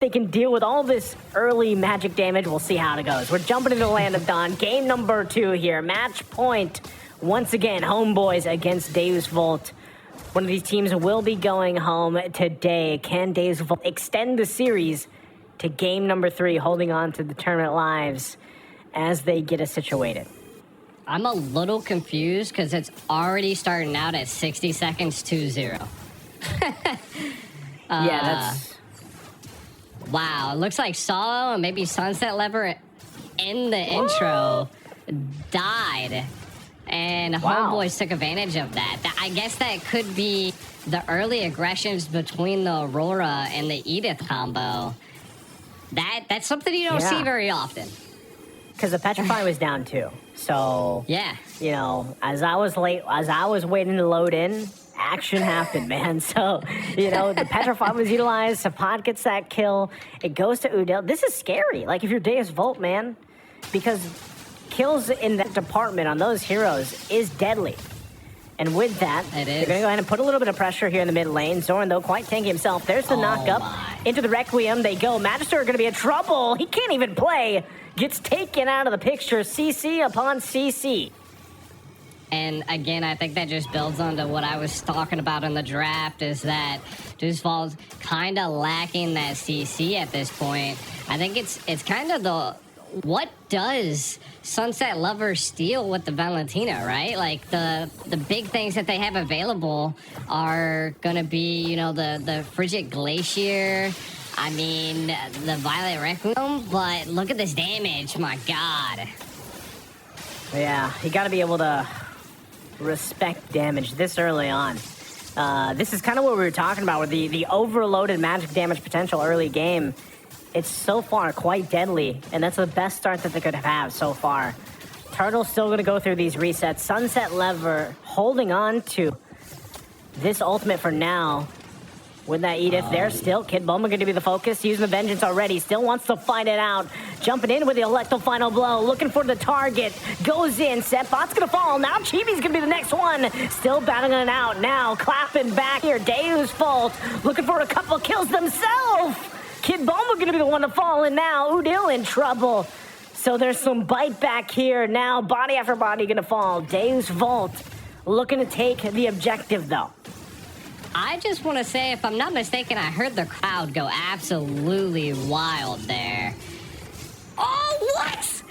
they can deal with all this early magic damage. We'll see how it goes. We're jumping into the Land of Dawn. Game number 2 here. Match point. Once again, Homebois against Deusvult. One of these teams will be going home today. Can Deusvult extend the series to game number 3, holding on to the tournament lives as they get us situated? I'm a little confused because it's already starting out at 60 seconds 2-0. Yeah, that's... Wow, it looks like Solo and maybe Sunset Lever in the intro died. And Homebois took advantage of that. I guess that could be the early aggressions between the Aurora and the Edith combo. That's something you don't see very often. Because the Petrify was down too. So, yeah, you know, as I was waiting to load in, action happened, man. So, you know, the Petrify was utilized. Sapad gets that kill. It goes to Udil. This is scary. Like, if you're Deusvult, man, because kills in that department on those heroes is deadly. And with that, they're going to go ahead and put a little bit of pressure here in the mid lane. Zoran, though, quite tanky himself. There's the knock up into the Requiem. They go. Magister are going to be in trouble. He can't even play. Gets taken out of the picture. CC upon CC. And again, I think that just builds onto what I was talking about in the draft, is that Deusvult's kind of lacking that CC at this point. I think it's kind of the... What does Sunset Lover steal with the Valentina, right? Like, the big things that they have available are going to be, you know, the Frigid Glacier, I mean, the Violet Requiem, but look at this damage, my God. Yeah, you got to be able to respect damage this early on. This is kind of what we were talking about with the overloaded magic damage potential early game. It's so far quite deadly, and that's the best start that they could have so far. Turtle's still going to go through these resets. Sunset Lever holding on to this ultimate for now. With that Edith there still, Kid Boma going to be the focus, using the Vengeance already, still wants to fight it out. Jumping in with the Electro Final Blow, looking for the target, goes in, Setbot's going to fall, now Chibi's going to be the next one. Still battling it out, now clapping back here, Deusvult looking for a couple kills themselves. Kid Boma going to be the one to fall in now, Udil in trouble. So there's some bite back here, now body after body going to fall. Deusvult looking to take the objective though. I just want to say, if I'm not mistaken, I heard the crowd go absolutely wild there. Oh, what?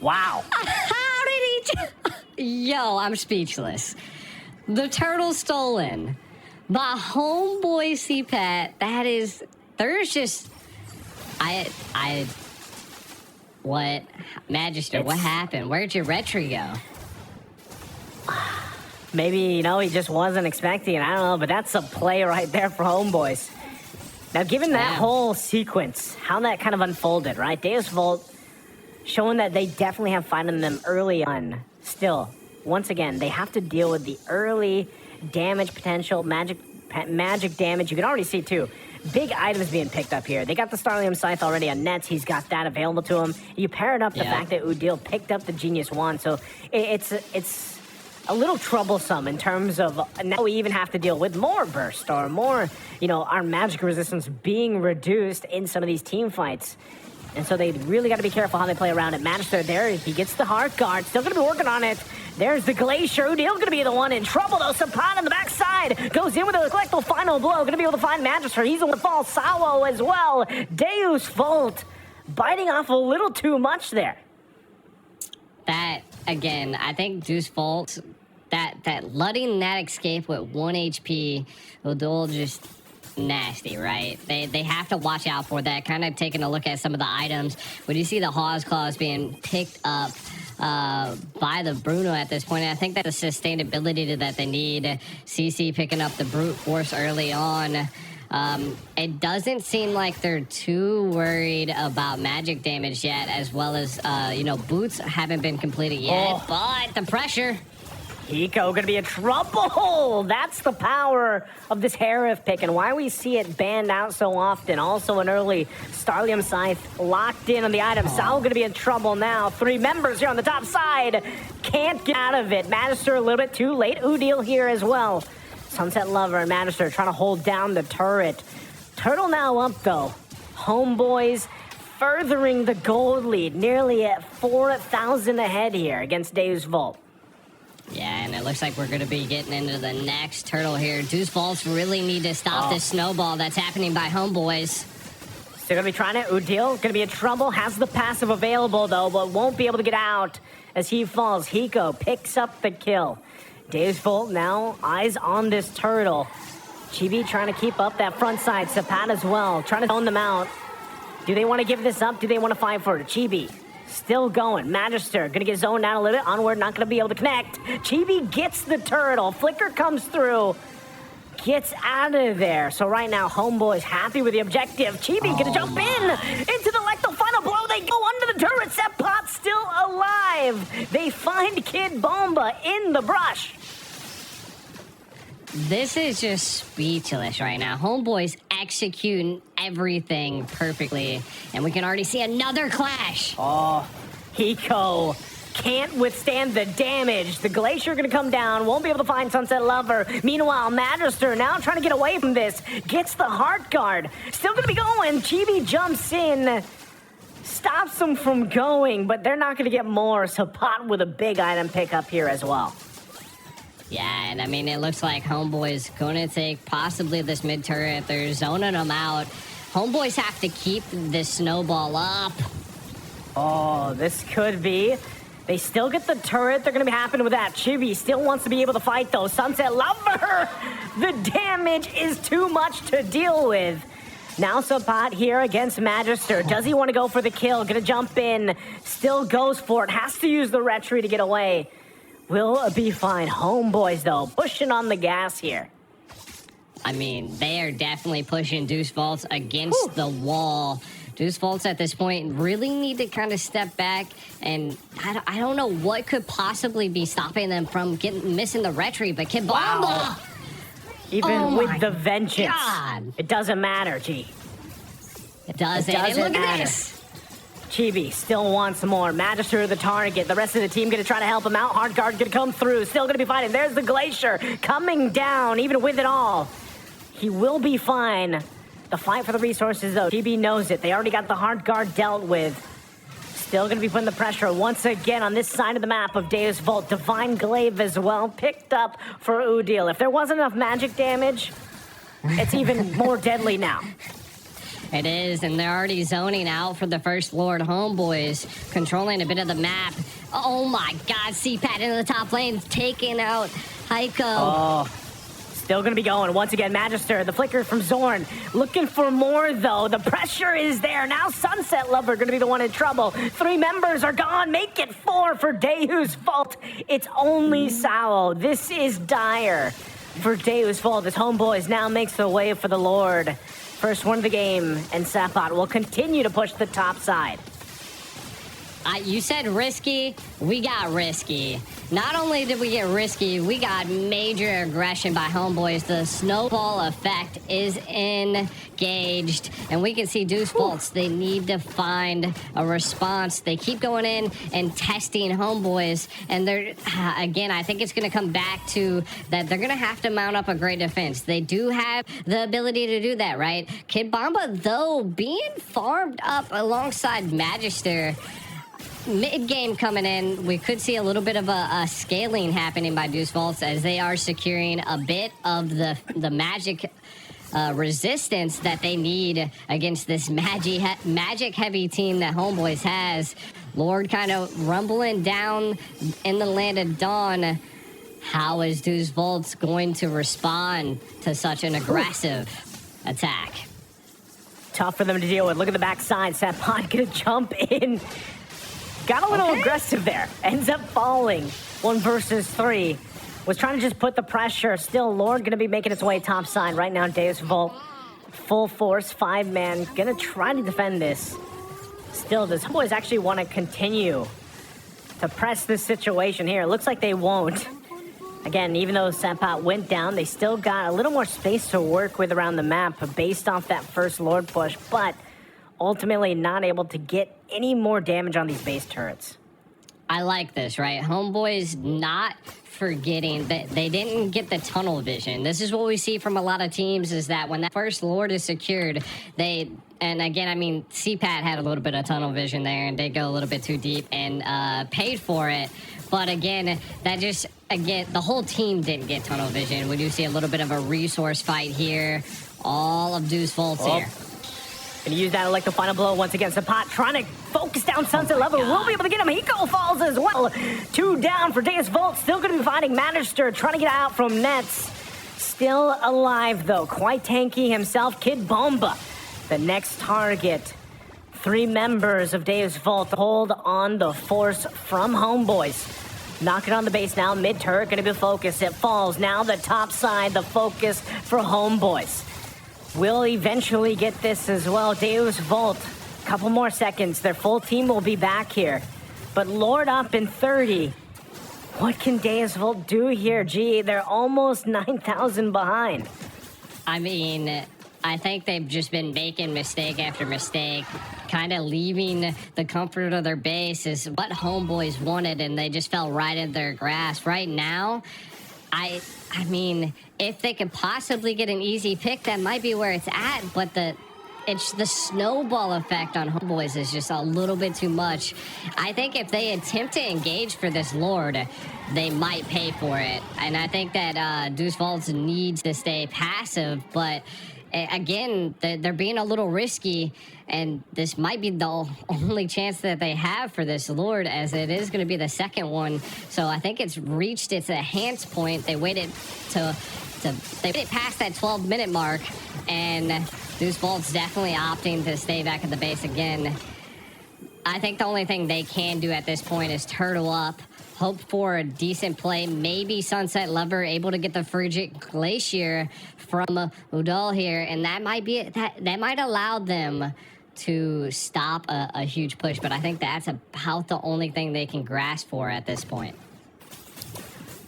Wow. How did he... Yo, I'm speechless. The turtle stolen by Homebois CPAT. That is... There's just... What? Magister, what happened? Where'd your retry go? Maybe, you know, he just wasn't expecting it. I don't know, but that's a play right there for Homebois. Now, given that whole sequence, how that kind of unfolded, right? Deusvult showing that they definitely have fight in them early on. Still, once again, they have to deal with the early damage potential, magic damage. You can already see, too, big items being picked up here. They got the Starlium Scythe already on nets. He's got that available to him. You pair it up the fact that Udil picked up the Genius Wand, so it's a little troublesome in terms of now we even have to deal with more burst or more, you know, our magic resistance being reduced in some of these team fights. And so they really got to be careful how they play around it. Magister there, he gets the Heart Guard, still going to be working on it. There's the Glacier. Udil going to be the one in trouble though. Sapad on the backside goes in with a collectible final blow. Going to be able to find Magister. He's the one to fall. Sawo as well. Deusvult biting off a little too much there. That, again, I think Deusvult, that letting that escape with 1 HP, Udil just nasty, right? They have to watch out for that. Kind of taking a look at some of the items. When you see the Hawes Claws being picked up by the Bruno at this point, I think that the sustainability that they need, CC picking up the Brute Force early on, it doesn't seem like they're too worried about magic damage yet, as well as, you know, boots haven't been completed yet, but the pressure. Hiko gonna be in trouble. That's the power of this Harif pick and why we see it banned out so often. Also an early Starlium Scythe locked in on the item. Sal gonna be in trouble now. 3 members here on the top side. Can't get out of it. Magister a little bit too late. Udil here as well. Sunset Lover and Magister trying to hold down the turret. Turtle now up though. Homebois furthering the gold lead, nearly at 4,000 ahead here against Deusvult. Yeah, and it looks like we're going to be getting into the next turtle here. Deusvult really need to stop this snowball that's happening by Homebois. They're going to be trying it. Udil going to be in trouble. Has the passive available, though, but won't be able to get out as he falls. Hiko picks up the kill. Deusvult now eyes on this turtle. Chibi trying to keep up that front side. Sapat as well, trying to zone them out. Do they want to give this up? Do they want to fight for it? Chibi still going. Magister gonna get zoned out a little bit. Onward, not gonna be able to connect. Chibi gets the turtle. Flicker comes through. Gets out of there. So right now, Homebois happy with the objective. Chibi gonna jump into the lethal final blow. They go under the turret. Sepot still alive. They find Kid Bomba in the brush. This is just speechless right now. Homebois executing everything perfectly. And we can already see another clash. Oh, Hiko can't withstand the damage. The glacier gonna come down. Won't be able to find Sunset Lover. Meanwhile, Magister now trying to get away from this. Gets the heart guard. Still gonna be going. Chibi jumps in. Stops them from going, but they're not gonna get more. So Pot with a big item pickup here as well. Yeah, and I mean, it looks like Homebois going to take possibly this mid turret. They're zoning them out. Homebois have to keep this snowball up. Oh, this could be. They still get the turret. They're going to be happy with that. Chibi still wants to be able to fight, though. Sunset Lover! The damage is too much to deal with. Now Sapat here against Magister. Does he want to go for the kill? Gonna jump in. Still goes for it. Has to use the retry to get away. Will be fine. Homebois, though, pushing on the gas here. I mean, they are definitely pushing Deusvult against the wall. Deusvult at this point really need to kind of step back, and I don't know what could possibly be stopping them from missing the retry, but Kid Bomba! Wow. Even with the vengeance, God. It doesn't matter, G. It doesn't. It doesn't and look matter. at this. Chibi still wants more. Magister the target. The rest of the team gonna try to help him out. Hard guard gonna come through. Still gonna be fighting. There's the glacier coming down, even with it all. He will be fine. The fight for the resources, though. Chibi knows it. They already got the hard guard dealt with. Still gonna be putting the pressure once again on this side of the map of Deusvult. Divine Glaive as well, picked up for Udil. If there wasn't enough magic damage, it's even more deadly now. It is, and they're already zoning out for the First Lord. Homebois controlling a bit of the map. Oh my God, CPAT into the top lane, taking out Heiko. Oh, still gonna be going. Once again, Magister, the flicker from Zorn. Looking for more, though. The pressure is there. Now Sunset Lover gonna be the one in trouble. 3 members are gone. Make it 4 for Deusvult. It's only Sao. This is dire for Deusvult as Homebois now makes the way for the Lord. First one of the game, and Sapat will continue to push the top side. You said risky, we got risky. Not only did we get risky, we got major aggression by Homebois. The snowball effect is engaged, and we can see Deusvult. They need to find a response. They keep going in and testing Homebois, and they're, again, I think it's going to come back to that they're going to have to mount up a great defense. They do have the ability to do that, right? Kid Bomba, though, being farmed up alongside Magister. Mid-game coming in, we could see a little bit of a scaling happening by Deusvult as they are securing a bit of the magic resistance that they need against this magic-heavy team that Homebois has. Lord kind of rumbling down in the land of Dawn. How is Deusvult going to respond to such an aggressive attack? Tough for them to deal with. Look at the backside. Sapot gonna jump in. Got a little aggressive there. Ends up falling. 1 versus 3. Was trying to just put the pressure. Still, Lord gonna be making its way top side. Right now, Deusvult. Full force, 5-man. Gonna try to defend this. Still, does Homebois actually want to continue to press this situation here? Looks like they won't. Again, even though Sapat went down, they still got a little more space to work with around the map based off that first Lord push, but ultimately not able to get any more damage on these base turrets. I like this, right? Homeboys not forgetting that they didn't get the tunnel vision. This is what we see from a lot of teams, is that when that first Lord is secured, and again, I mean, CPAT had a little bit of tunnel vision there, and they go a little bit too deep and paid for it. But again, the whole team didn't get tunnel vision. We do see a little bit of a resource fight here. All of Deusvult's here. Gonna use that like the final blow once again. Sapat trying to focus down Sunset Level. We'll be able to get him. Hiko falls as well. 2 down for Deusvult. Still gonna be fighting Magister, trying to get out from nets. Still alive though. Quite tanky himself. Kid Bomba, the next target. 3 members of Deusvult hold on the force from Homebois. Knock it on the base now. Mid turret gonna be focused. It falls. Now the top side, the focus for Homebois. Will eventually get this as well. Deusvult, couple more seconds. Their full team will be back here. But Lord up in 30. What can Deusvult do here? Gee, they're almost 9,000 behind. I mean, I think they've just been making mistake after mistake, kind of leaving the comfort of their base is what Homeboys wanted, and they just fell right in their grasp. Right now, I mean, if they could possibly get an easy pick, that might be where it's at, but it's the snowball effect on Homeboys is just a little bit too much. I think if they attempt to engage for this Lord, they might pay for it. And I think that Deusvult needs to stay passive, but again, they're being a little risky, and this might be the only chance that they have for this Lord, as it is going to be the second one. So I think it's reached its enhance point. They waited past that 12-minute mark, and Deusvult's definitely opting to stay back at the base again. I think the only thing they can do at this point is turtle up, hope for a decent play. Maybe Sunset Lover able to get the Frigid Glacier from Udil here, and that might be that might allow them to stop a huge push. But I think that's about the only thing they can grasp for at this point.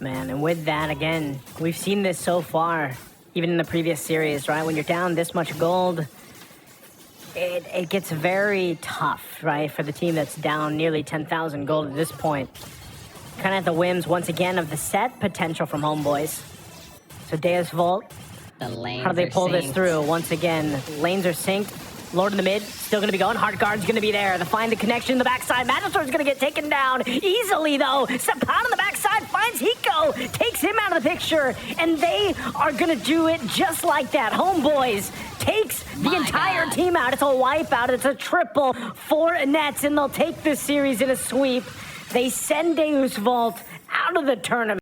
Man, and with that, again, we've seen this so far, even in the previous series, right? When you're down this much gold, it gets very tough, right, for the team that's down nearly 10,000 gold at this point. Kind of at the whims, once again, of the set potential from Homebois. So Deusvult, how do they pull this through? Once again, lanes are synced. Lord in the mid, still going to be going. Heart Guard's going to be there to find the connection in the backside. Magister's going to get taken down easily, though. Sapat on the backside finds Hiko, takes him out of the picture, and they are going to do it just like that. Homebois takes the entire team out. It's a wipeout. It's a triple for nets, and they'll take this series in a sweep. They send Deusvult out of the tournament.